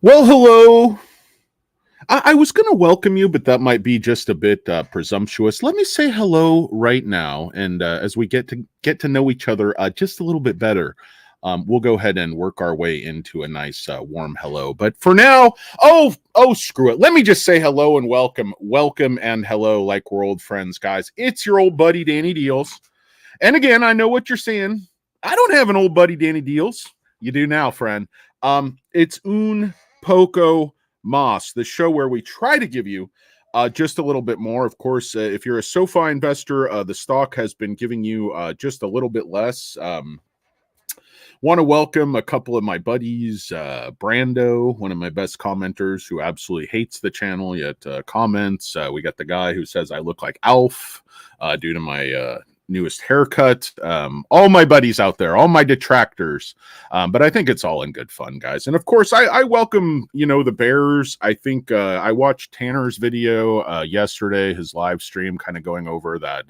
Well, hello. I was going to welcome you, but that might be just a bit presumptuous. Let me say hello right now, and as we get to know each other just a little bit better, we'll go ahead and work our way into a nice warm hello. But for now, screw it. Let me just say hello and welcome and hello, like we're old friends, guys. It's your old buddy Danny Deals, and again, I know what you're saying. I don't have an old buddy Danny Deals. You do now, friend. It's un poco Moss, the show where we try to give you just a little bit more. Of course, if you're a SoFi investor, the stock has been giving you just a little bit less. Want to welcome a couple of my buddies, Brando, one of my best commenters who absolutely hates the channel yet comments. We got the guy who says I look like Alf due to my newest haircut. All my buddies out there, all my detractors, but I think it's all in good fun, guys. And of course, I welcome the Bears. I think I watched Tanner's video yesterday, his live stream, kind of going over that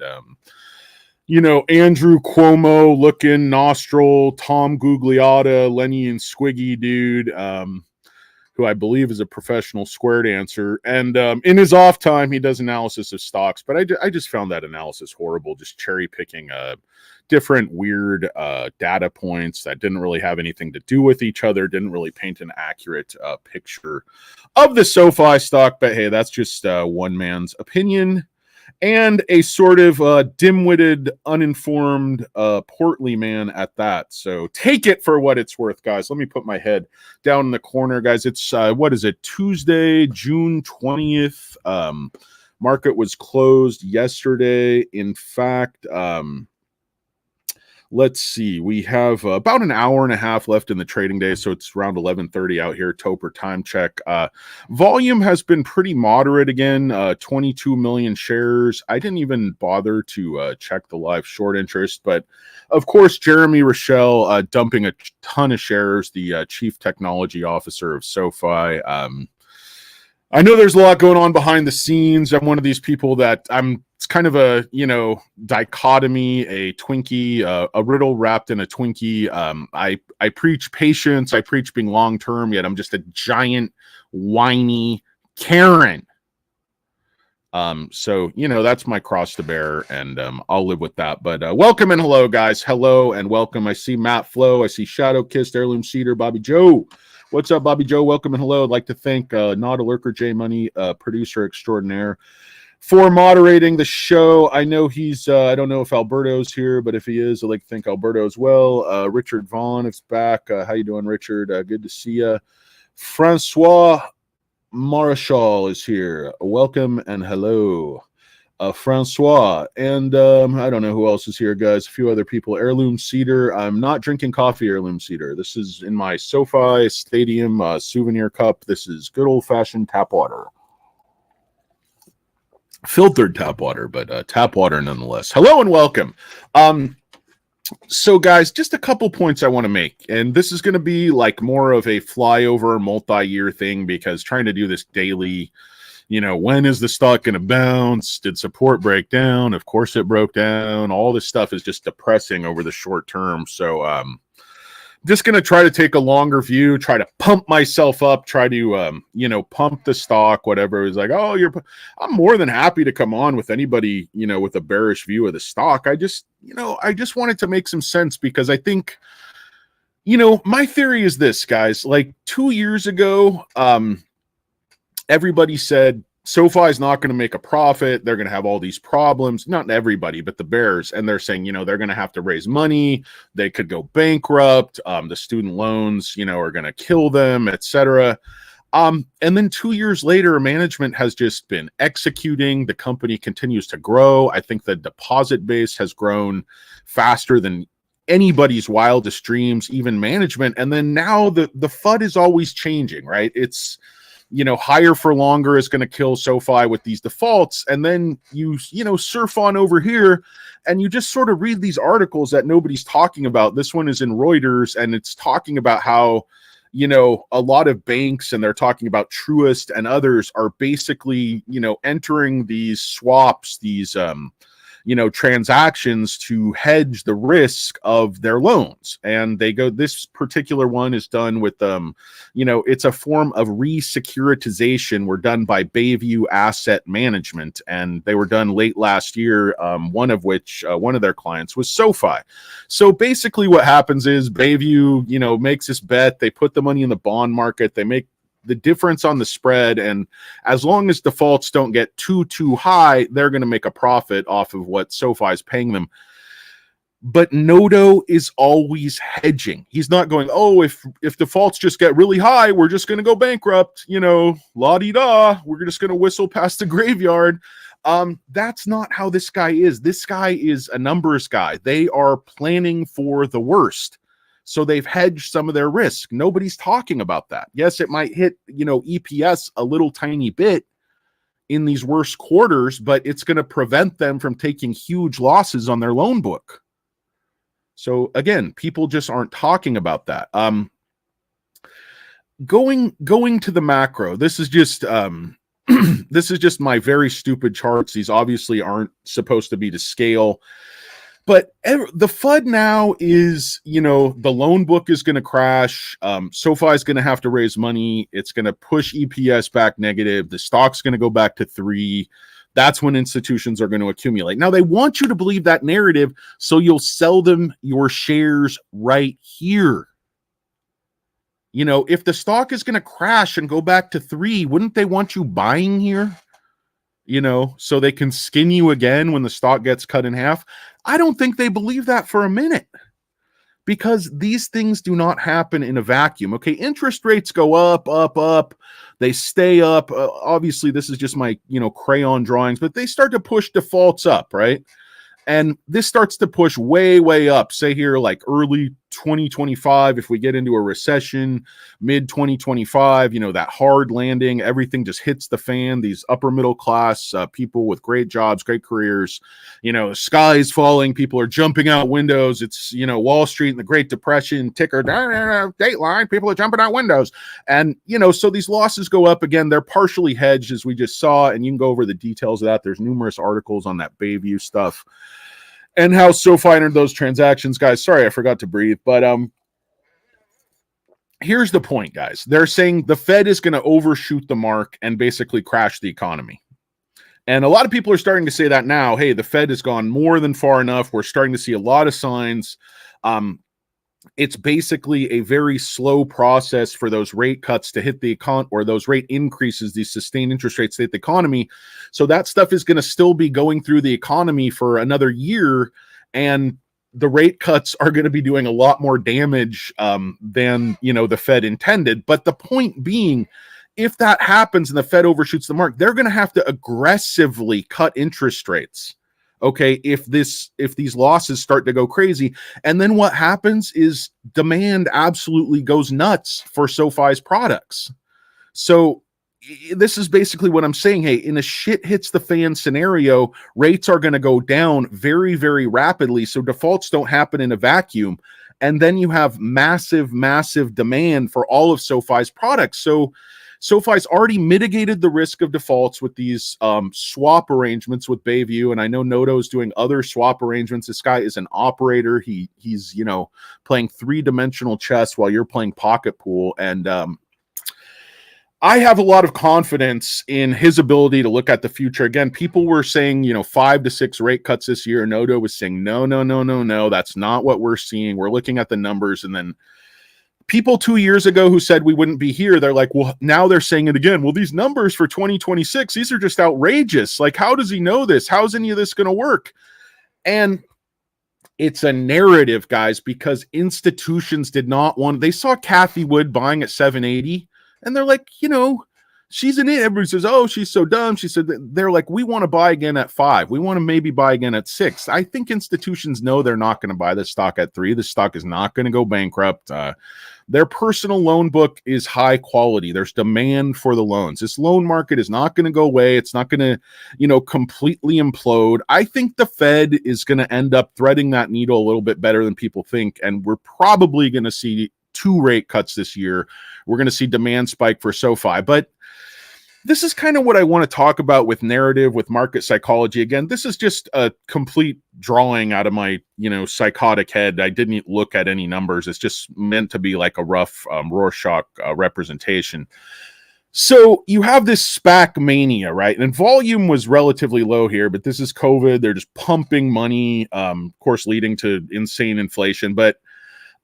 Andrew Cuomo looking nostril, Tom Gugliotta, Lenny and Squiggy dude, who I believe is a professional square dancer. And in his off time, he does analysis of stocks. But I just found that analysis horrible, just cherry picking different weird data points that didn't really have anything to do with each other, didn't really paint an accurate picture of the SoFi stock. But hey, that's just one man's opinion. And a sort of dim-witted, uninformed, portly man at that. So take it for what it's worth, guys. Let me put my head down in the corner, guys. It's, Tuesday, June 20th. Market was closed yesterday. In fact, let's see. We have about an hour and a half left in the trading day, so it's around 11:30 out here. Topper time check. Volume has been pretty moderate again. 22 million shares. I didn't even bother to check the live short interest, but of course, Jeremy Rochelle dumping a ton of shares. The chief technology officer of SoFi. I know there's a lot going on behind the scenes. I'm one of these people that it's kind of a, dichotomy, a Twinkie, a riddle wrapped in a Twinkie. I preach patience. I preach being long-term, yet I'm just a giant, whiny Karen. So, that's my cross to bear, and I'll live with that. But welcome and hello, guys. Hello and welcome. I see Matt Flo. I see Shadow Kissed, Heirloom Cedar, Bobby Joe. What's up, Bobby Joe? Welcome and hello. I'd like to thank Not a Lurker J Money, producer extraordinaire, for moderating the show. I know he's, I don't know if Alberto's here, but if he is, I'd like to thank Alberto as well. Richard Vaughn is back. How you doing, Richard? Good to see you. Francois Marshall is here. Welcome and hello. Francois, and I don't know who else is here, guys. A few other people. Heirloom Cedar. I'm not drinking coffee, Heirloom Cedar. This is in my SoFi Stadium souvenir cup. This is good old-fashioned tap water. Filtered tap water, but tap water nonetheless. Hello and welcome. So, guys, just a couple points I want to make, and this is going to be like more of a flyover multi-year thing, because trying to do this daily, when is the stock going to bounce? Did support break down? Of course it broke down. All this stuff is just depressing over the short term. So just going to try to take a longer view, try to pump myself up, try to, pump the stock, whatever. It's like, I'm more than happy to come on with anybody, with a bearish view of the stock. I just wanted to make some sense, because I think, my theory is this, guys. Like 2 years ago, everybody said SoFi is not going to make a profit. They're going to have all these problems. Not everybody, but the bears. And they're saying, they're going to have to raise money. They could go bankrupt. The student loans, are going to kill them, etc. And then 2 years later, management has just been executing. The company continues to grow. I think the deposit base has grown faster than anybody's wildest dreams, even management. And then now the FUD is always changing, right? It's, higher for longer is going to kill SoFi with these defaults. And then you surf on over here and you just sort of read these articles that nobody's talking about. This one is in Reuters, and it's talking about how, a lot of banks, and they're talking about Truist and others, are basically, entering these swaps, these, transactions to hedge the risk of their loans. And they go, this particular one is done with it's a form of re-securitization were done by Bayview Asset Management, and they were done late last year, one of their clients was SoFi. So basically what happens is Bayview makes this bet, they put the money in the bond market, they make the difference on the spread, and as long as defaults don't get too high, they're going to make a profit off of what SoFi is paying them. But Noto is always hedging. He's not going, oh, if defaults just get really high, we're just going to go bankrupt, la-di-da, we're just going to whistle past the graveyard. That's not how this guy is. This guy is a numbers guy. They are planning for the worst. So they've hedged some of their risk. Nobody's talking about that. Yes, it might hit, EPS a little tiny bit in these worst quarters, but it's going to prevent them from taking huge losses on their loan book. So again, people just aren't talking about that. Going to the macro, this is just this is just my very stupid charts. These obviously aren't supposed to be to scale. But the FUD now is, the loan book is going to crash. SoFi is going to have to raise money. It's going to push EPS back negative. The stock's going to go back to 3. That's when institutions are going to accumulate. Now, they want you to believe that narrative, so you'll sell them your shares right here. If the stock is going to crash and go back to 3, wouldn't they want you buying here? So they can skin you again when the stock gets cut in half. I don't think they believe that for a minute, because these things do not happen in a vacuum. Okay, interest rates go up. They stay up. Obviously, this is just my, crayon drawings, but they start to push defaults up, right? And this starts to push way, way up, say here, like early 2025, if we get into a recession, mid 2025, that hard landing, everything just hits the fan. These upper middle class people with great jobs, great careers, the sky's falling, people are jumping out windows. It's, Wall Street and the Great Depression, ticker, Dateline, people are jumping out windows. And, so these losses go up again. They're partially hedged, as we just saw, and you can go over the details of that. There's numerous articles on that Bayview stuff and how SoFi entered those transactions, guys. Sorry, I forgot to breathe. But here's the point, guys. They're saying the Fed is going to overshoot the mark and basically crash the economy. And a lot of people are starting to say that now. Hey, the Fed has gone more than far enough. We're starting to see a lot of signs. It's basically a very slow process for those rate cuts to hit the econ, or those rate increases, these sustained interest rates to hit the economy. So that stuff is going to still be going through the economy for another year, and the rate cuts are going to be doing a lot more damage than the Fed intended. But the point being, if that happens and the Fed overshoots the mark, they're going to have to aggressively cut interest rates. Okay, if these losses start to go crazy, and then what happens is demand absolutely goes nuts for SoFi's products. So this is basically what I'm saying. Hey, in a shit hits the fan scenario, rates are going to go down very, very rapidly. So defaults don't happen in a vacuum. And then you have massive, massive demand for all of SoFi's products. So SoFi's already mitigated the risk of defaults with these swap arrangements with Bayview, and I know Noto's doing other swap arrangements. This guy is an operator. He's playing 3-dimensional chess while you're playing pocket pool, and I have a lot of confidence in his ability to look at the future. Again, people were saying 5 to 6 rate cuts this year. Noto was saying no, that's not what we're seeing. We're looking at the numbers, and then people 2 years ago who said we wouldn't be here, they're like, well, now they're saying it again. Well, these numbers for 2026, these are just outrageous. Like, how does he know this? How's any of this going to work? And it's a narrative, guys, because institutions did not want, they saw Cathie Wood buying at 780, and they're like, she's an it. Everybody says, oh, she's so dumb. She said, they're like, we want to buy again at 5. We want to maybe buy again at 6. I think institutions know they're not going to buy this stock at 3. This stock is not going to go bankrupt. Their personal loan book is high quality. There's demand for the loans. This loan market is not going to go away. It's not going to, completely implode. I think the Fed is going to end up threading that needle a little bit better than people think. And we're probably going to see 2 rate cuts this year. We're going to see demand spike for SoFi. But this is kind of what I want to talk about with narrative, with market psychology. Again, this is just a complete drawing out of my, psychotic head. I didn't look at any numbers. It's just meant to be like a rough Rorschach representation. So you have this SPAC mania, right? And volume was relatively low here, but this is COVID. They're just pumping money, of course, leading to insane inflation. But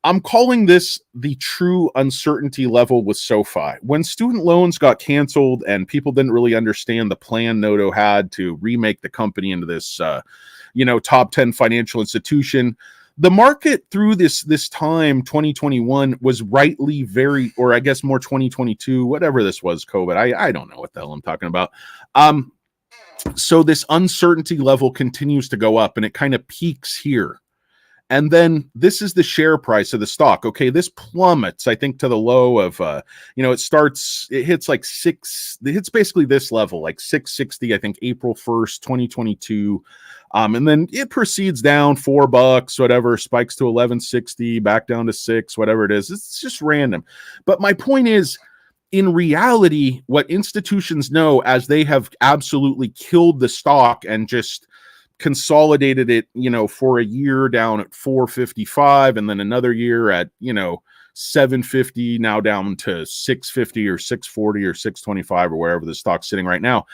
I'm calling this the true uncertainty level with SoFi. When student loans got canceled and people didn't really understand the plan Noto had to remake the company into this, top 10 financial institution, the market through this time, 2021, was rightly very, or I guess more 2022, whatever this was, COVID. I don't know what the hell I'm talking about. So this uncertainty level continues to go up and it kind of peaks here. And then this is the share price of the stock. Okay, this plummets, I think, to the low of, it hits like it hits basically this level, like 660, I think, April 1st, 2022. And then it proceeds down $4, whatever, spikes to 1160, back down to 6, whatever it is. It's just random. But my point is, in reality, what institutions know, as they have absolutely killed the stock and just consolidated it, for a year down at 455 and then another year at, 750, now down to 650 or 640 or 625 or wherever the stock's sitting right now.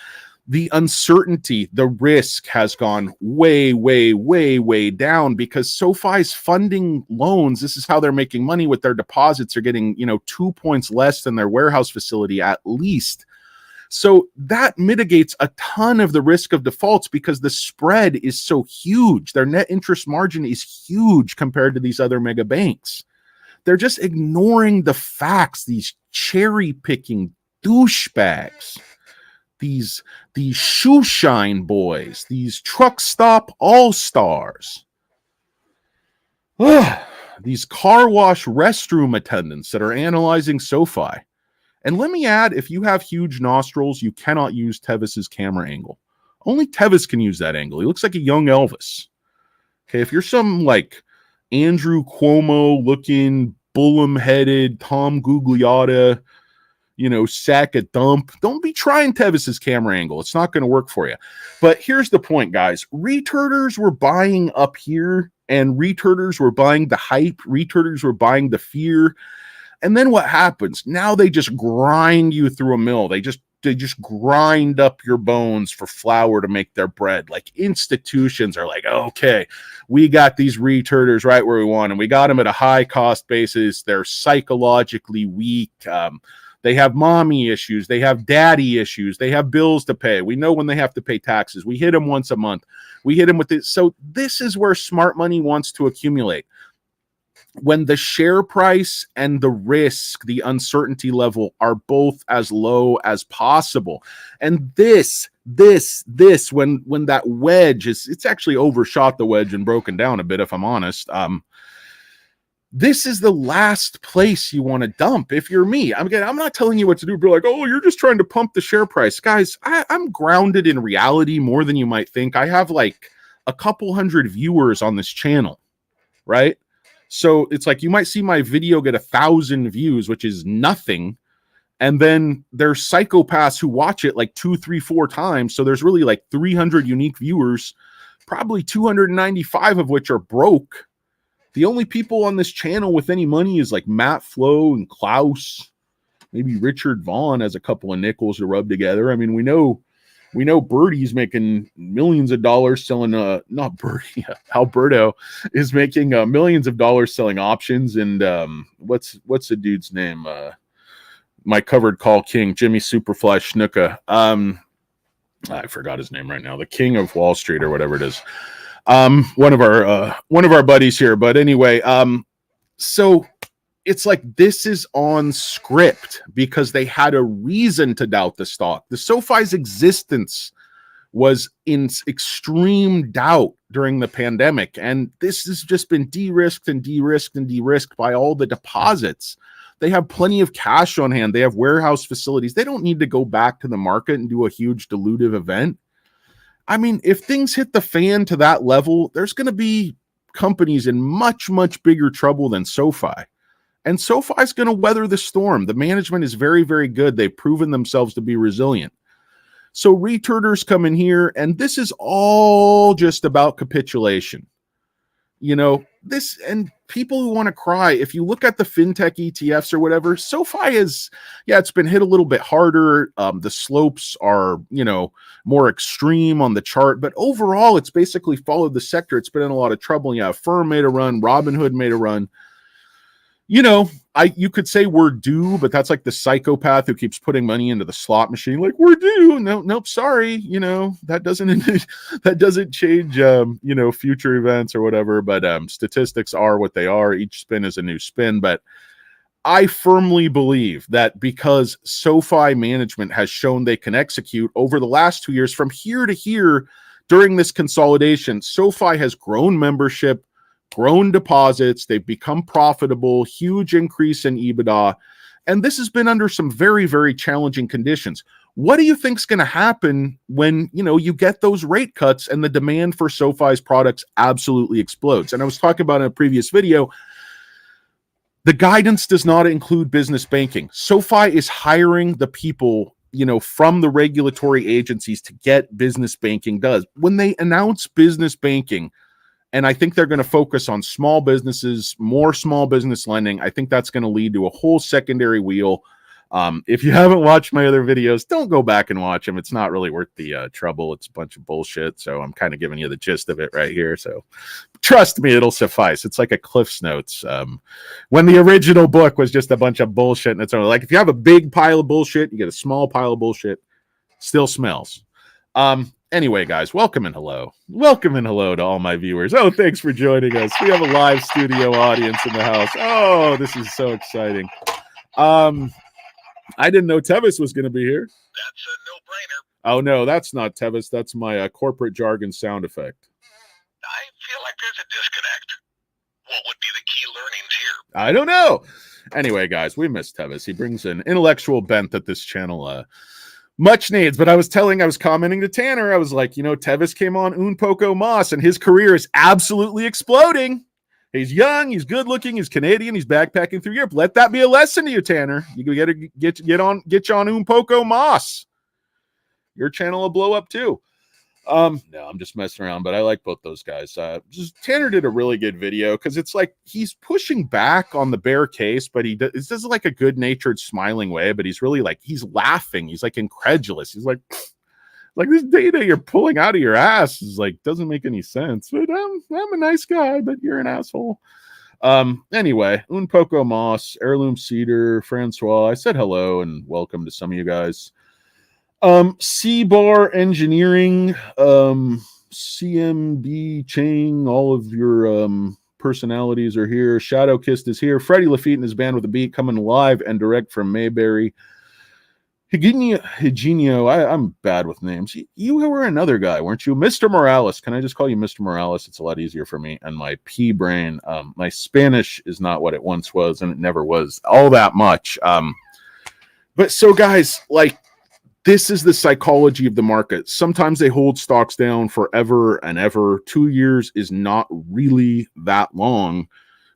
The uncertainty, the risk has gone way, way, way, way down because SoFi's funding loans. This is how they're making money with their deposits. They're getting, 2 points less than their warehouse facility at least. So that mitigates a ton of the risk of defaults because the spread is so huge. Their net interest margin is huge compared to these other mega banks. They're just ignoring the facts, these cherry picking douchebags, these shoe shine boys, these truck stop all-stars, these car wash restroom attendants that are analyzing SoFi. And let me add, if you have huge nostrils, you cannot use Tevis's camera angle. Only Tevis can use that angle. He looks like a young Elvis. Okay, if you're some like Andrew Cuomo looking, Bullum-headed, Tom Gugliotta, sack a dump, don't be trying Tevis's camera angle. It's not going to work for you. But here's the point, guys. Retarders were buying up here, and retarders were buying the hype. Retarders were buying the fear. And then what happens? Now they just grind you through a mill. They just grind up your bones for flour to make their bread. Like institutions are like, okay, we got these retarders right where we want them. We got them at a high cost basis. They're psychologically weak. They have mommy issues. They have daddy issues. They have bills to pay. We know when they have to pay taxes. We hit them once a month. We hit them with it. So this is where smart money wants to accumulate. When the share price and the risk, the uncertainty level are both as low as possible. And this, when that wedge it's actually overshot the wedge and broken down a bit, if I'm honest. This is the last place you want to dump if you're me. I'm not telling you what to do. Be like, oh, you're just trying to pump the share price. Guys, I'm grounded in reality more than you might think. I have like a couple hundred viewers on this channel, right? So it's like you might see my video get 1,000 views, which is nothing. And then there's psychopaths who watch it like 2, 3, 4 times. So there's really like 300 unique viewers, probably 295 of which are broke. The only people on this channel with any money is like Matt Flo and Klaus. Maybe Richard Vaughn has a couple of nickels to rub together. I mean, we know Birdie's making millions of dollars selling, not Birdie, Alberto is making millions of dollars selling options. And what's the dude's name? My covered call king, Jimmy Superfly Snuka. I forgot his name right now. The king of Wall Street or whatever it is. One of our buddies here. But anyway, so it's like this is on script because they had a reason to doubt the stock. The SoFi's existence was in extreme doubt during the pandemic, and this has just been de-risked and de-risked and de-risked by all the deposits. They have plenty of cash on hand. They have warehouse facilities. They don't need to go back to the market and do a huge dilutive event. I mean, if things hit the fan to that level, there's going to be companies in much, much bigger trouble than SoFi. And SoFi is going to weather the storm. The management is very, very good. They've proven themselves to be resilient. So returners come in here, and this is all just about capitulation. This, and people who want to cry, if you look at the fintech ETFs or whatever, SoFi is, it's been hit a little bit harder. The slopes are, more extreme on the chart, but overall, it's basically followed the sector. It's been in a lot of trouble. Yeah, Firm made a run, Robinhood made a run. You could say we're due, but that's like the psychopath who keeps putting money into the slot machine. Like, we're due. No, nope. Sorry. That doesn't change, future events or whatever. But statistics are what they are. Each spin is a new spin. But I firmly believe that because SoFi management has shown they can execute over the last 2 years from here to here during this consolidation, SoFi has grown membership, grown deposits, they've become profitable, huge increase in EBITDA, and this has been under some very, very challenging conditions. What do you think's going to happen when, you get those rate cuts and the demand for SoFi's products absolutely explodes? And I was talking about in a previous video, the guidance does not include business banking. SoFi is hiring the people, from the regulatory agencies to get business banking done. When they announce business banking, and I think they're going to focus on small businesses, more small business lending, I think that's going to lead to a whole secondary wheel. If you haven't watched my other videos, don't go back and watch them. It's not really worth the trouble. It's a bunch of bullshit. So I'm kind of giving you the gist of it right here. So trust me, it'll suffice. It's like a Cliff's Notes. When the original book was just a bunch of bullshit, and it's only like if you have a big pile of bullshit, you get a small pile of bullshit, still smells. Anyway, guys, welcome and hello. Welcome and hello to all my viewers. Oh, thanks for joining us. We have a live studio audience in the house. Oh, this is so exciting. I didn't know Tevis was going to be here. That's a no-brainer. Oh, no, that's not Tevis. That's my corporate jargon sound effect. I feel like there's a disconnect. What would be the key learnings here? I don't know. Anyway, guys, we miss Tevis. He brings an intellectual bent that this channel much needs. But I was commenting to Tanner, I was like, Tevis came on Un Poco Mas, and his career is absolutely exploding. He's young, he's good looking, he's Canadian, he's backpacking through Europe. Let that be a lesson to you, Tanner. You gotta get you on Un Poco Mas. Your channel will blow up too. No, I'm just messing around, but I like both those guys. Tanner did a really good video because it's like he's pushing back on the bear case, but he does like a good-natured, smiling way. But he's really like he's laughing. He's like incredulous. He's like this data you're pulling out of your ass is like doesn't make any sense. But I'm a nice guy, but you're an asshole. Anyway, Un Poco Mas, Heirloom Cedar, Francois. I said hello and welcome to some of you guys. C-Bar Engineering, CMB Chang, all of your personalities are here. Shadow Kist is here. Freddie Lafitte and his band with a beat coming live and direct from Mayberry. Higinio, I'm bad with names. You were another guy, weren't you? Mr. Morales. Can I just call you Mr. Morales? It's a lot easier for me. And my P brain, my Spanish is not what it once was, and it never was all that much. But so guys, like, this is the psychology of the market. Sometimes they hold stocks down forever and ever. 2 years is not really that long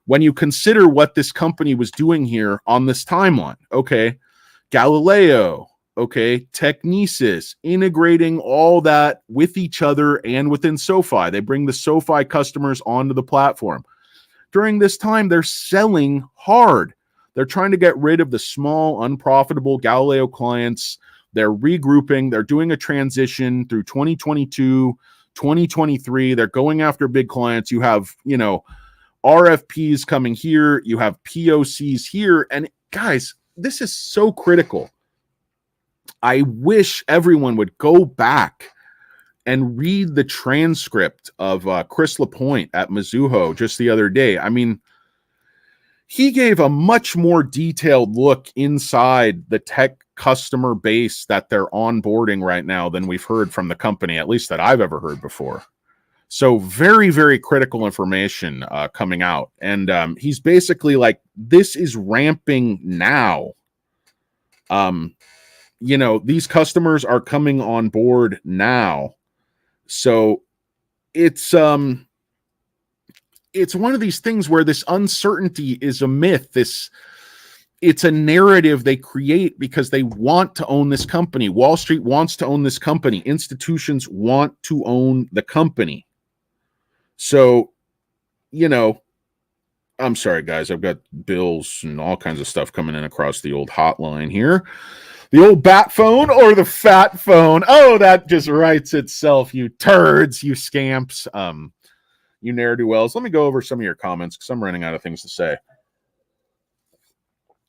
when you consider what this company was doing here on this timeline. Okay, Galileo, okay, Technesis, integrating all that with each other and within SoFi. They bring the SoFi customers onto the platform. During this time, they're selling hard. They're trying to get rid of the small, unprofitable Galileo clients. They're regrouping. They're doing a transition through 2022, 2023. They're going after big clients. You have, RFPs coming here. You have POCs here. And guys, this is so critical. I wish everyone would go back and read the transcript of Chris Lapointe at Mizuho just the other day. I mean, he gave a much more detailed look inside the tech customer base that they're onboarding right now than we've heard from the company, at least that I've ever heard before. So very, very critical information coming out. And he's basically like, this is ramping now. These customers are coming on board now. So it's it's one of these things where this uncertainty is a myth. It's a narrative they create because they want to own this company. Wall Street wants to own this company. Institutions want to own the company. So, you know, I'm sorry, guys. I've got bills and all kinds of stuff coming in across the old hotline here. The old bat phone or the fat phone. Oh, that just writes itself, you turds, you scamps, you ne'er-do-wells. Let me go over some of your comments because I'm running out of things to say.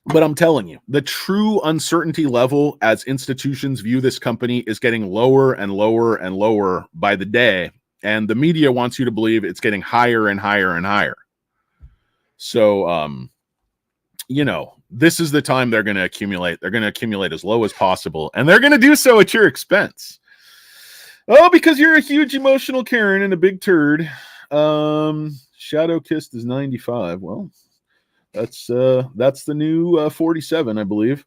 But I'm telling you, the true uncertainty level as institutions view this company is getting lower and lower and lower by the day. And the media wants you to believe it's getting higher and higher and higher. So, you know, this is the time they're going to accumulate. They're going to accumulate as low as possible. And they're going to do so at your expense. Oh, because you're a huge emotional Karen and a big turd. Shadow Kissed is 95. Well, that's the new 47, I believe.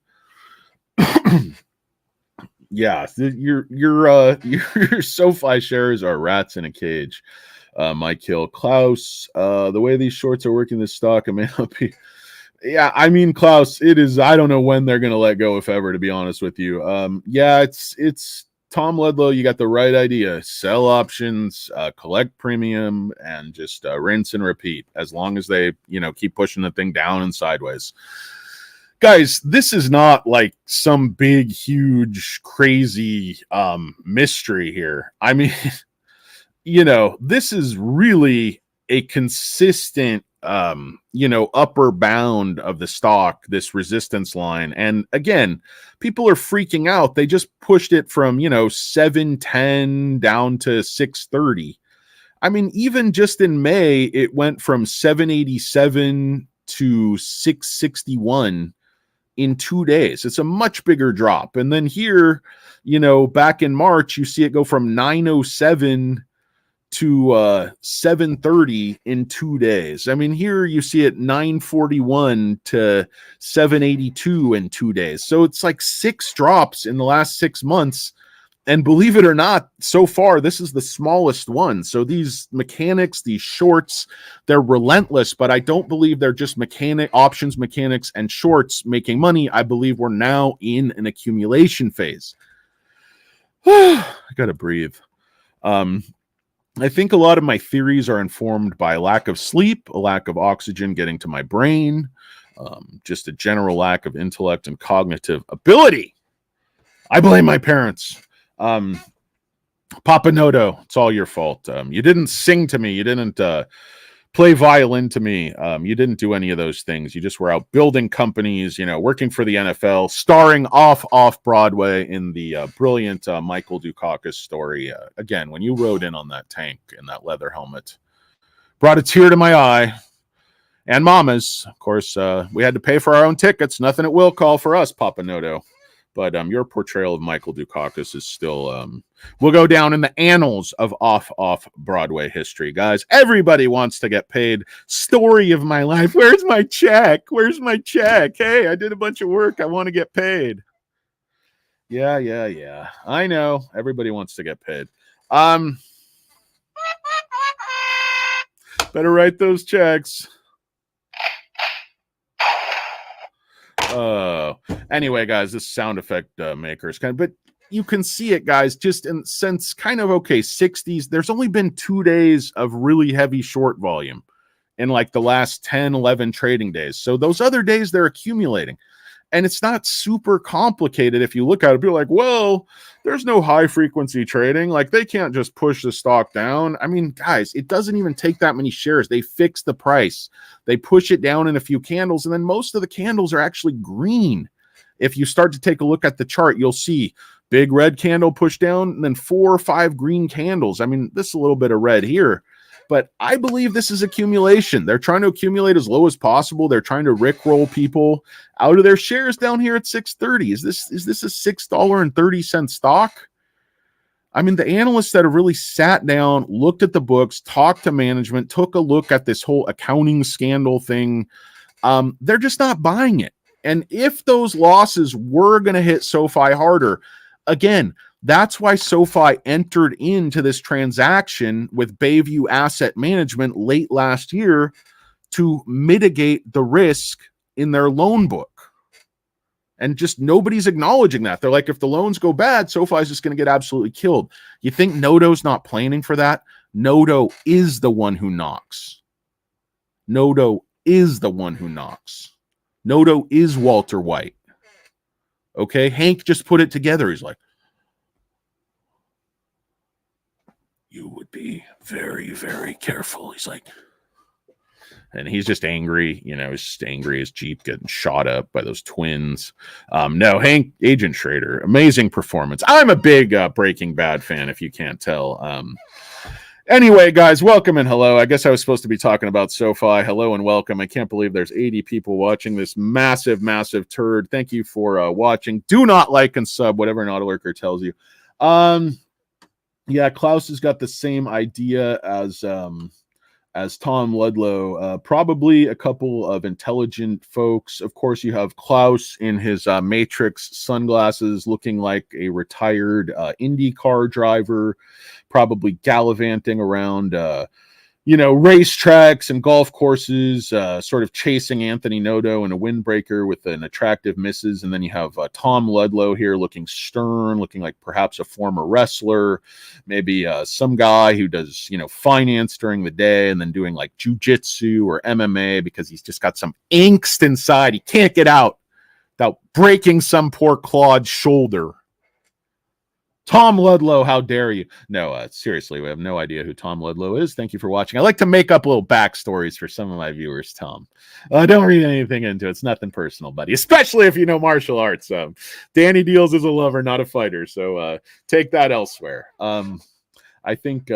Yeah, your SoFi shares are rats in a cage. Mike Hill, Klaus. The way these shorts are working this stock, it may not be. Yeah, I mean, Klaus, it is. I don't know when they're going to let go, if ever, to be honest with you. Yeah, it's Tom Ludlow. You got the right idea. Sell options, collect premium, and just rinse and repeat. As long as they, keep pushing the thing down and sideways. Guys, this is not like some big, huge, crazy mystery here. I mean, this is really a consistent upper bound of the stock, this resistance line. And again, people are freaking out. They just pushed it from, 710 down to 630. I mean, even just in May, it went from 787 to 661 in 2 days. It's a much bigger drop. And then here, back in March, you see it go from 907 to 730 in 2 days. I mean, here you see it 941 to 782 in 2 days. So it's like 6 drops in the last 6 months. And believe it or not, so far, this is the smallest one. So these mechanics, these shorts, they're relentless, but I don't believe they're just options mechanics and shorts making money. I believe we're now in an accumulation phase. I got to breathe. I think a lot of my theories are informed by lack of sleep, a lack of oxygen getting to my brain, just a general lack of intellect and cognitive ability. I blame my parents. Papa Noto, it's all your fault. You didn't sing to me. You didn't play violin to me. You didn't do any of those things. You just were out building companies, working for the NFL, starring off Broadway in the brilliant Michael Dukakis story. Again, when you rode in on that tank in that leather helmet, brought a tear to my eye. And Mama's, of course, we had to pay for our own tickets. Nothing at will call for us, Papa Noto. But your portrayal of Michael Dukakis is still will go down in the annals of off Broadway history, guys. Everybody wants to get paid. Story of my life. Where's my check? Where's my check? Hey, I did a bunch of work. I want to get paid. Yeah. I know. Everybody wants to get paid. Better write those checks. Anyway, guys, this sound effect maker is but you can see it, guys, just since 60s, there's only been 2 days of really heavy short volume in like the last 10, 11 trading days. So those other days they're accumulating. And it's not super complicated. If you look at it, be like, well, there's no high frequency trading. Like they can't just push the stock down. I mean, guys, it doesn't even take that many shares. They fix the price. They push it down in a few candles. And then most of the candles are actually green. If you start to take a look at the chart, you'll see big red candle push down and then 4 or 5 green candles. I mean, this is a little bit of red here. But I believe this is accumulation. They're trying to accumulate as low as possible. They're trying to rickroll people out of their shares down here at 630. Is this a $6.30 stock? I mean, the analysts that have really sat down, looked at the books, talked to management, took a look at this whole accounting scandal thing, they're just not buying it. And if those losses were going to hit SoFi harder, again, That's why SoFi entered into this transaction with Bayview Asset Management late last year to mitigate the risk in their loan book. And just nobody's acknowledging that. They're like, if the loans go bad, SoFi is just going to get absolutely killed. You think Nodo's not planning for that? Nodo is the one who knocks. Nodo is the one who knocks. Nodo is Walter White. Okay, Hank just put it together. He's like, you would be very, very careful. He's like, and he's just angry. You know, he's just angry. His Jeep getting shot up by those twins. No, Hank, Agent Schrader, amazing performance. I'm a big Breaking Bad fan, if you can't tell. Anyway, guys, welcome and hello. I guess I was supposed to be talking about SoFi. Hello and welcome. I can't believe there's 80 people watching this massive, massive turd. Thank you for watching. Do not like and sub, whatever an autolurker tells you. Yeah, Klaus has got the same idea as Tom Ludlow. Probably a couple of intelligent folks. Of course, you have Klaus in his Matrix sunglasses looking like a retired IndyCar driver, probably gallivanting around, racetracks and golf courses, sort of chasing Anthony Noto in a windbreaker with an attractive misses. And then you have Tom Ludlow here looking stern, looking like perhaps a former wrestler, maybe some guy who does, finance during the day and then doing like jujitsu or MMA because he's just got some angst inside. He can't get out without breaking some poor Claude's shoulder. Tom Ludlow, how dare you? No, seriously, we have no idea who Tom Ludlow is. Thank you for watching. I like to make up little backstories for some of my viewers, Tom. Don't read anything into it. It's nothing personal, buddy, especially if you know martial arts. Danny Deals is a lover, not a fighter, so take that elsewhere. I think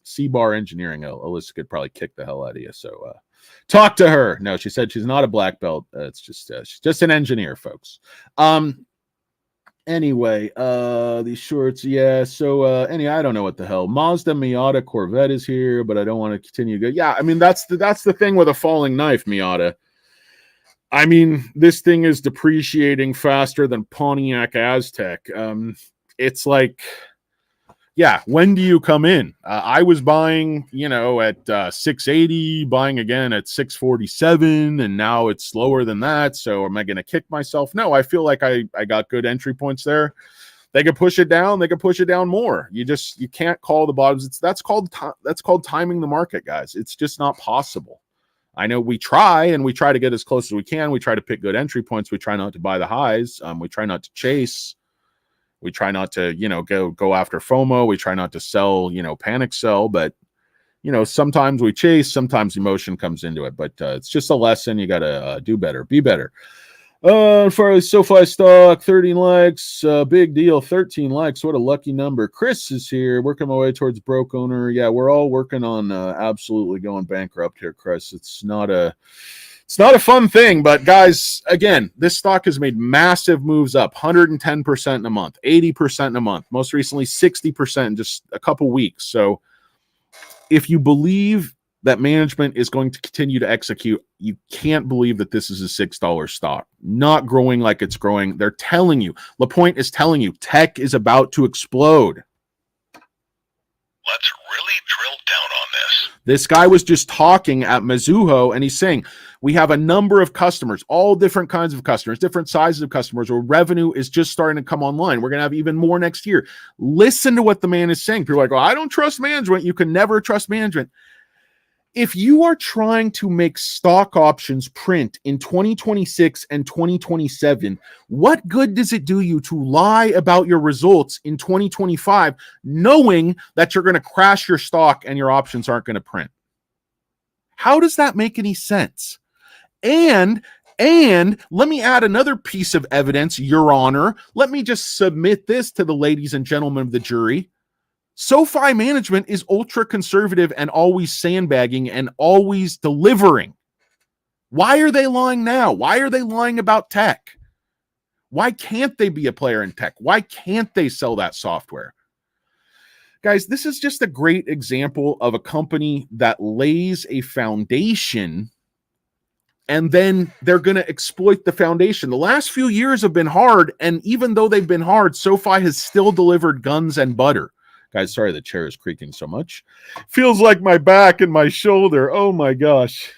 C-Bar Engineering, Alyssa could probably kick the hell out of you, so talk to her. No, she said she's not a black belt. It's just she's just an engineer, folks. Anyway, these shorts, yeah. So, I don't know what the hell. Mazda Miata Corvette is here, but I don't want to continue. Yeah, I mean that's the thing with a falling knife, Miata. I mean, this thing is depreciating faster than Pontiac Aztec. It's like, yeah, when do you come in? I was buying, at 680, buying again at 647, and now it's lower than that. So am I going to kick myself? No, I feel like I got good entry points there. They could push it down. They could push it down more. You can't call the bottoms. That's called timing the market, guys. It's just not possible. I know we try to get as close as we can. We try to pick good entry points. We try not to buy the highs. We try not to chase. We try not to, go after FOMO. We try not to sell, panic sell. But, sometimes we chase. Sometimes emotion comes into it. But it's just a lesson. You got to do better. Be better. As far as SoFi stock, 13 likes. Big deal. 13 likes. What a lucky number. Chris is here. Working my way towards broke owner. Yeah, we're all working on absolutely going bankrupt here, Chris. It's not a fun thing, but guys, again, this stock has made massive moves up, 110% in a month, 80% in a month, most recently 60% in just a couple weeks. So if you believe that management is going to continue to execute, you can't believe that this is a $6 stock, not growing like it's growing. They're telling you, LaPointe is telling you, tech is about to explode. Let's really drill down on this. This guy was just talking at Mizuho, and he's saying, we have a number of customers, all different kinds of customers, different sizes of customers, where revenue is just starting to come online. We're going to have even more next year. Listen to what the man is saying. People are like, oh, I don't trust management. You can never trust management. If you are trying to make stock options print in 2026 and 2027, what good does it do you to lie about your results in 2025, knowing that you're going to crash your stock and your options aren't going to print? How does that make any sense? And let me add another piece of evidence, Your Honor. Let me just submit this to the ladies and gentlemen of the jury. SoFi management is ultra conservative and always sandbagging and always delivering. Why are they lying now? Why are they lying about tech? Why can't they be a player in tech? Why can't they sell that software? Guys, this is just a great example of a company that lays a foundation and then they're going to exploit the foundation. The last few years have been hard, and even though they've been hard, SoFi has still delivered guns and butter. Guys, sorry the chair is creaking so much. Feels like my back and my shoulder. Oh my gosh.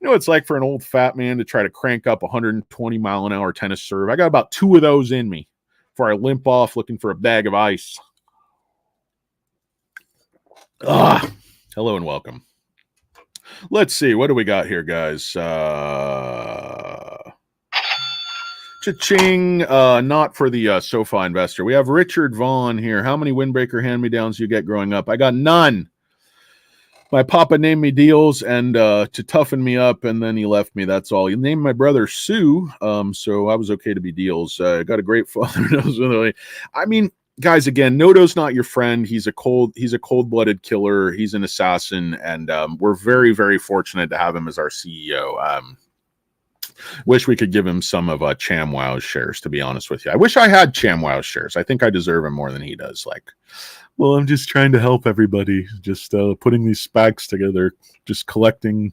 You know what it's like for an old fat man to try to crank up 120-mile-an-hour tennis serve? I got about 2 of those in me before I limp off looking for a bag of ice. Hello and welcome. Let's see. What do we got here, guys? Cha-ching. Not for the SoFi investor. We have Richard Vaughn here. How many windbreaker hand-me-downs do you get growing up? I got none. My papa named me Deals and to toughen me up, and then he left me. That's all. He named my brother Sue, so I was okay to be Deals. Got a great father. I mean, guys, again, Noto's not your friend. He's a cold-blooded killer. He's an assassin, and we're very, very fortunate to have him as our CEO. Wish we could give him some of ChamWow's shares, to be honest with you. I wish I had ChamWow's shares. I think I deserve him more than he does. Like, well, I'm just trying to help everybody, just putting these SPACs together, just collecting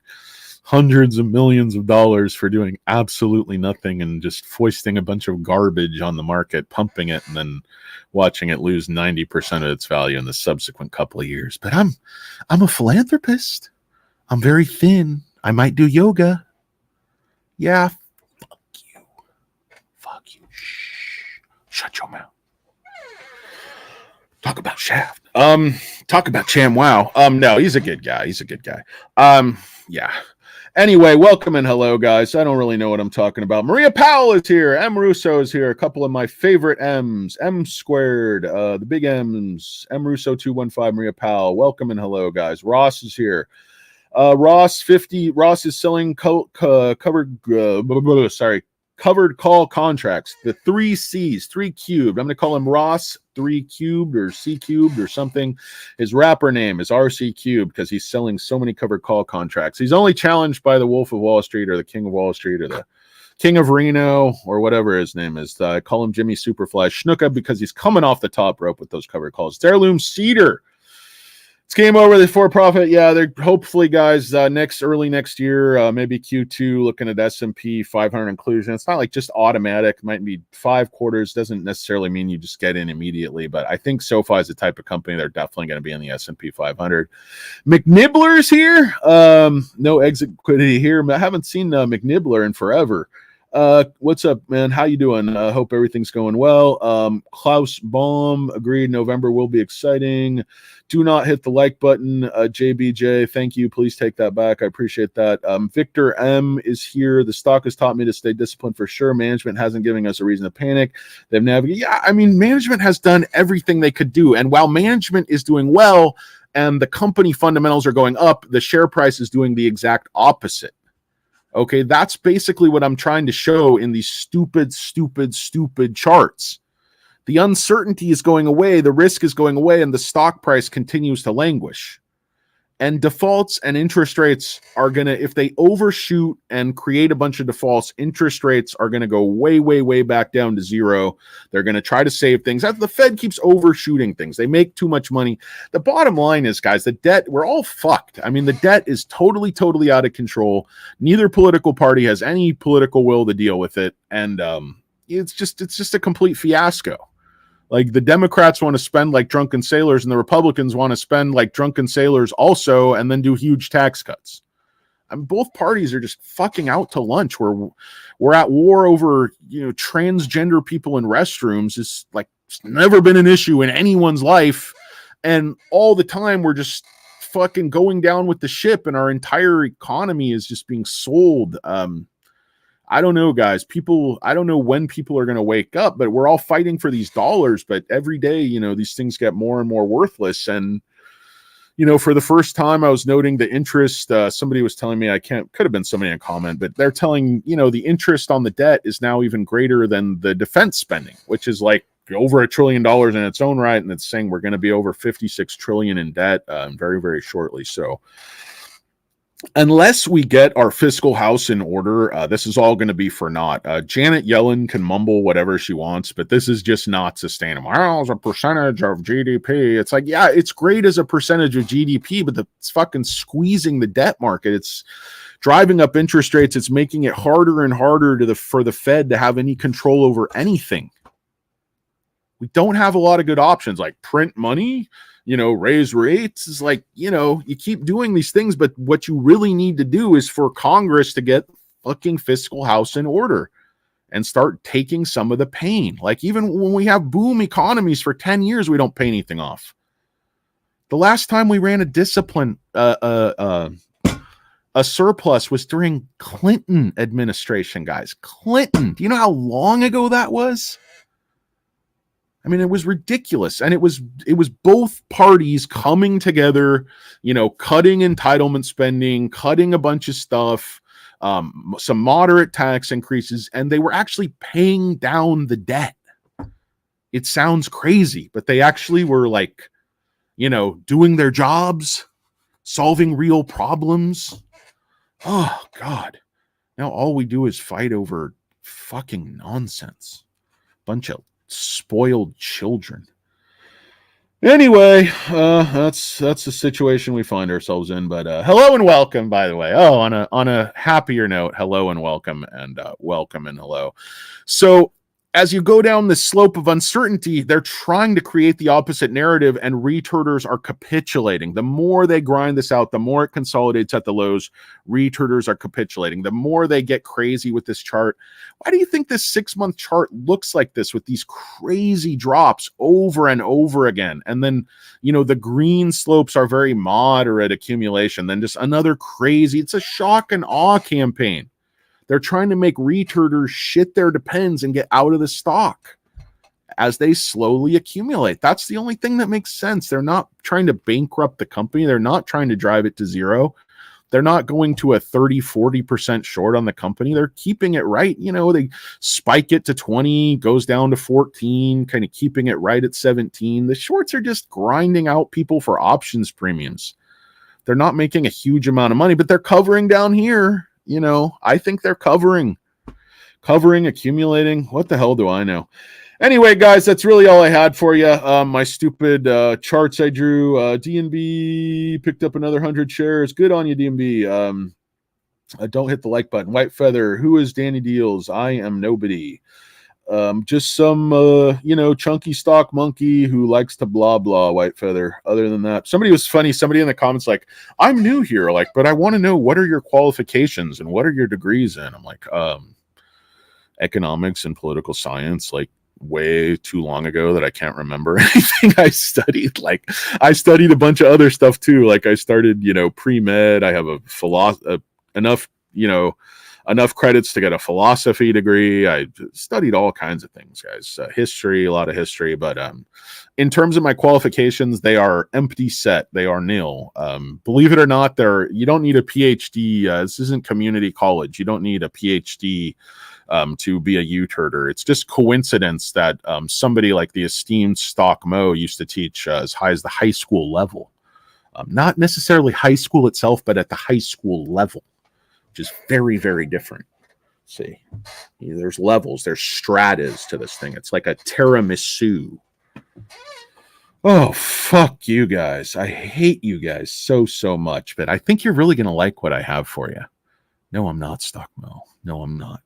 hundreds of millions of dollars for doing absolutely nothing and just foisting a bunch of garbage on the market, pumping it, and then watching it lose 90% of its value in the subsequent couple of years. But I'm a philanthropist. I'm very thin. I might do yoga. Yeah, fuck you. Shh. Shut your mouth. Talk about Shaft. Talk about ChamWow. No, he's a good guy. Yeah. Anyway, welcome and hello, guys. I don't really know what I'm talking about. Maria Powell is here. M. Russo is here. A couple of my favorite M's. M squared, the big M's. M. Russo 215, Maria Powell. Welcome and hello, guys. Ross is here. Ross 50. Ross is selling covered call contracts. The 3 C's, 3 cubed. I'm going to call him Ross 3 cubed or C cubed or something. His rapper name is RC cubed because he's selling so many covered call contracts. He's only challenged by the Wolf of Wall Street or the King of Wall Street or the King of Reno or whatever his name is. I call him Jimmy Superfly Snuka because he's coming off the top rope with those covered calls. Heirloom Cedar. It's game over the for-profit. Yeah, they're hopefully, guys, early next year, maybe Q2, looking at S&P 500 inclusion. It's not like just automatic. It might be 5 quarters. Doesn't necessarily mean you just get in immediately. But I think SoFi is the type of company they're definitely going to be in the S&P 500. McNibbler's here. No exit liquidity here. I haven't seen McNibbler in forever. What's up, man? How you doing? Hope everything's going well. Klaus Baum agreed November will be exciting. Do not hit the like button. JBJ, thank you. Please take that back. I appreciate that. Victor M is here. The stock has taught me to stay disciplined for sure. Management hasn't given us a reason to panic. They've navigated. Yeah, I mean, management has done everything they could do. And while management is doing well and the company fundamentals are going up, the share price is doing the exact opposite. Okay, that's basically what I'm trying to show in these stupid charts. The uncertainty is going away, the risk is going away, and the stock price continues to languish. And defaults and interest rates are going to, if they overshoot and create a bunch of defaults, interest rates are going to go way back down to zero. They're going to try to save things. The Fed keeps overshooting things. They make too much money. The bottom line is, guys, the debt, we're all fucked. I mean, the debt is totally out of control. Neither political party has any political will to deal with it. And it's just a complete fiasco. Like, the Democrats want to spend like drunken sailors and the Republicans want to spend like drunken sailors also and then do huge tax cuts. I mean, both parties are just fucking out to lunch. We're at war over, transgender people in restrooms. It's like it's never been an issue in anyone's life. And all the time we're just fucking going down with the ship and our entire economy is just being sold. I don't know, guys. I don't know when people are going to wake up, but we're all fighting for these dollars. But every day, these things get more and more worthless. And, for the first time, I was noting the interest. Somebody was telling me, could have been somebody in a comment, but they're telling, the interest on the debt is now even greater than the defense spending, which is like over $1 trillion in its own right. And it's saying we're going to be over 56 trillion in debt very, very shortly. So, unless we get our fiscal house in order, this is all going to be for naught. Janet Yellen can mumble whatever she wants, but this is just not sustainable. As a percentage of GDP, it's like, yeah, it's great as a percentage of GDP, but it's fucking squeezing the debt market. It's driving up interest rates. It's making it harder and harder for the Fed to have any control over anything. We don't have a lot of good options, like print money, raise rates. Is like, you keep doing these things, but what you really need to do is for Congress to get fucking fiscal house in order and start taking some of the pain. Like, even when we have boom economies for 10 years, we don't pay anything off. The last time we ran a surplus was during Clinton administration, guys. Clinton. Do you know how long ago that was? I mean, it was ridiculous. And it was both parties coming together, cutting entitlement spending, cutting a bunch of stuff, some moderate tax increases, and they were actually paying down the debt. It sounds crazy, but they actually were like, doing their jobs, solving real problems. Oh, God. Now all we do is fight over fucking nonsense. Bunch of spoiled children. Anyway, that's the situation we find ourselves in. But hello and welcome, by the way. Oh, on a happier note, hello and welcome, and welcome and hello. So as you go down the slope of uncertainty, they're trying to create the opposite narrative, and retarders are capitulating. The more they grind this out, the more it consolidates at the lows. Retarders are capitulating. The more they get crazy with this chart. Why do you think this 6-month chart looks like this, with these crazy drops over and over again? And then, the green slopes are very moderate accumulation. Then just another crazy, it's a shock and awe campaign. They're trying to make retarders shit their depends and get out of the stock as they slowly accumulate. That's the only thing that makes sense. They're not trying to bankrupt the company. They're not trying to drive it to zero. They're not going to a 30-40% short on the company. They're keeping it right. They spike it to 20, goes down to 14, kind of keeping it right at 17. The shorts are just grinding out people for options premiums. They're not making a huge amount of money, but they're covering down here. I think they're covering, accumulating. What the hell do I know? Anyway, guys, that's really all I had for you. My stupid charts I drew. DNB picked up another 100 shares. Good on you, DNB. Don't hit the like button. White Feather. Who is Danny Deals? I am nobody. Just some, chunky stock monkey who likes to blah, blah, White Feather. Other than that, somebody was funny. Somebody in the comments, like, I'm new here, but I want to know, what are your qualifications and what are your degrees in? I'm like, economics and political science, way too long ago that I can't remember anything I studied. I studied a bunch of other stuff too. I started, pre-med. I have enough credits to get a philosophy degree. I studied all kinds of things, guys. History, a lot of history. But in terms of my qualifications, they are empty set. They are nil. Believe it or not, you don't need a PhD. This isn't community college. You don't need a PhD to be a U-turder. It's just coincidence that somebody like the esteemed Stock Mo used to teach as high as the high school level. Not necessarily high school itself, but at the high school level, which is very, very different. See, there's levels, there's stratas to this thing. It's like a tiramisu. Oh, fuck you guys. I hate you guys so much, but I think you're really going to like what I have for you. No, I'm not, Stockmo. No, I'm not.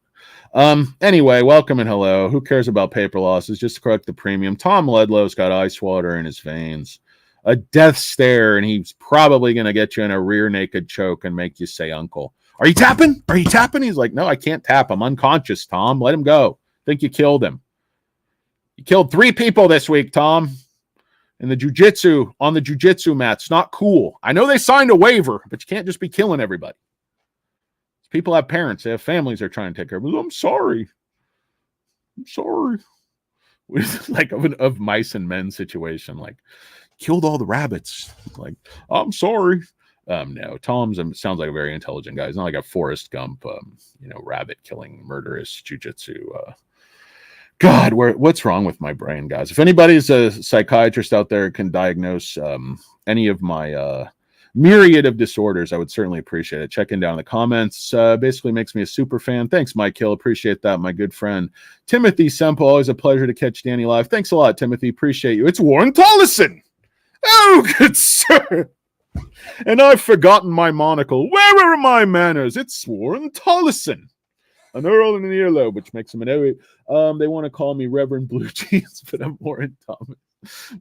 Anyway, welcome and hello. Who cares about paper losses? Just correct the premium. Tom Ledlow's got ice water in his veins. A death stare, and he's probably going to get you in a rear naked choke and make you say uncle. Are you tapping? Are you tapping? He's like, no, I can't tap. I'm unconscious, Tom. Let him go. Think you killed him. You killed 3 people this week, Tom. In the jujitsu, on the jujitsu mat. It's not cool. I know they signed a waiver, but you can't just be killing everybody. People have parents. They have families they're trying to take care of. I'm sorry. I'm sorry. Like of mice and men situation. Like, killed all the rabbits. Like, I'm sorry. No, Tom's sounds like a very intelligent guy. He's not like a Forrest Gump, rabbit killing, murderous jujitsu. God, what's wrong with my brain, guys? If anybody's a psychiatrist out there can diagnose any of my myriad of disorders, I would certainly appreciate it. Checking down in the comments basically makes me a super fan. Thanks, Mike Hill. Appreciate that, my good friend. Timothy Semple, always a pleasure to catch Danny live. Thanks a lot, Timothy. Appreciate you. It's Warren Tollison. Oh, good sir. And I've forgotten my monocle. Where are my manners? It's Warren Tollison. An Earl and an earlobe, which makes him an Elliot. They want to call me Reverend Blue Jeans, but I'm Warren Thomas.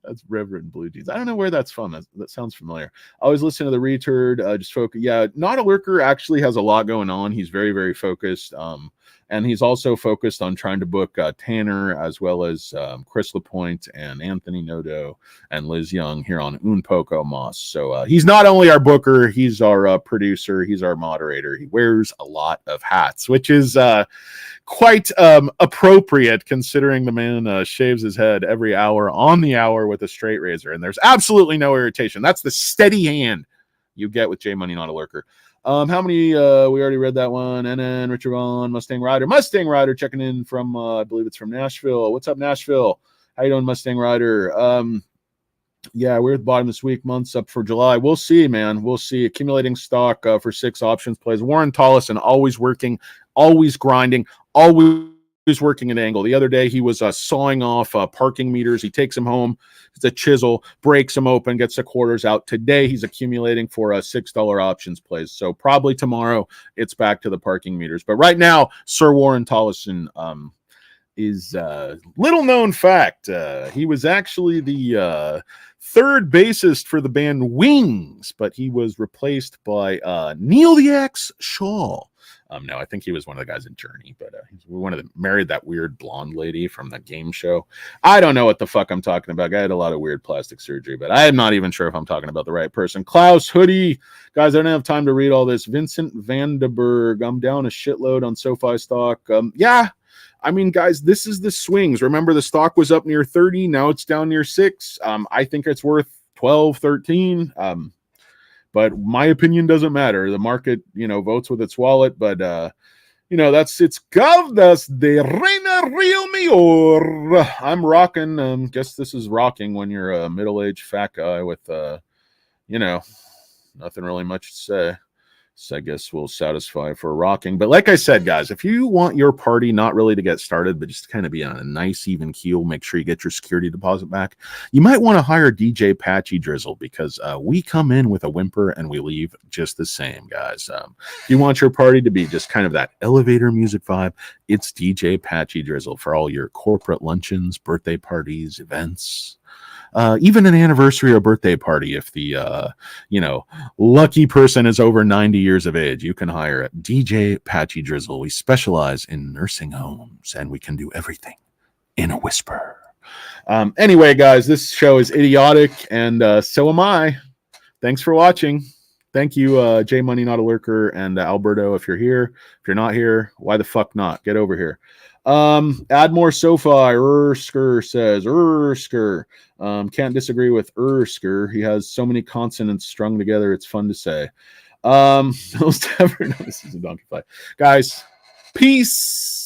That's Reverend Blue Jeans. I don't know where that's from. That sounds familiar. I always listen to the Returd. Just focus. Yeah, Not a Lurker actually has a lot going on. He's very, very focused. And he's also focused on trying to book Tanner as well as Chris LaPointe and Anthony Nodo and Liz Young here on Un Poco Moss. So he's not only our booker, he's our producer, he's our moderator. He wears a lot of hats, which is quite appropriate considering the man shaves his head every hour on the hour with a straight razor. And there's absolutely no irritation. That's the steady hand you get with J Money Not a Lurker. How many? We already read that one. And then Richard Vaughn, Mustang Rider checking in from, I believe it's from Nashville. What's up, Nashville? How you doing, Mustang Rider? Yeah, we're at the bottom this week. Months up for July. We'll see, man. We'll see. Accumulating stock for 6 options plays. Warren Tollison, always working, always grinding, always working an angle. The other day, he was sawing off parking meters. He takes them home. It's a chisel, breaks them open, gets the quarters out. Today, he's accumulating for $6 options plays. So probably tomorrow, it's back to the parking meters. But right now, Sir Warren Tollison is little known fact. He was actually the third bassist for the band Wings, but he was replaced by Neil the Axe Shaw. No, I think he was one of the guys in Journey, but he's one of the married that weird blonde lady from the game show. I don't know what the fuck I'm talking about. I had a lot of weird plastic surgery, but I am not even sure if I'm talking about the right person. Klaus Hoodie, guys, I don't have time to read all this. Vincent Vandenberg, I'm down a shitload on SoFi stock. Yeah, I mean, guys, this is the swings. Remember, the stock was up near 30. Now it's down near 6. I think it's worth 12, 13. But my opinion doesn't matter. The market, votes with its wallet. But, it's Gavdas de Reina Rio Mayor. I'm rocking. Guess this is rocking when you're a middle-aged fat guy with, nothing really much to say. So I guess we'll satisfy for rocking. But like I said, guys, if you want your party not really to get started, but just to kind of be on a nice, even keel, make sure you get your security deposit back, you might want to hire DJ Patchy Drizzle because we come in with a whimper and we leave just the same, guys. If you want your party to be just kind of that elevator music vibe, it's DJ Patchy Drizzle for all your corporate luncheons, birthday parties, events. Even an anniversary or birthday party, if the lucky person is over 90 years of age, you can hire DJ Patchy Drizzle. We specialize in nursing homes, and we can do everything in a whisper. Anyway, guys, this show is idiotic, and so am I. Thanks for watching. Thank you, J Money Not a Lurker, and Alberto, if you're here. If you're not here, why the fuck not? Get over here. Add more SoFi. Ersker says Ersker. Can't disagree with Ersker. He has so many consonants strung together. It's fun to say. This is a donkey fight. Guys, peace.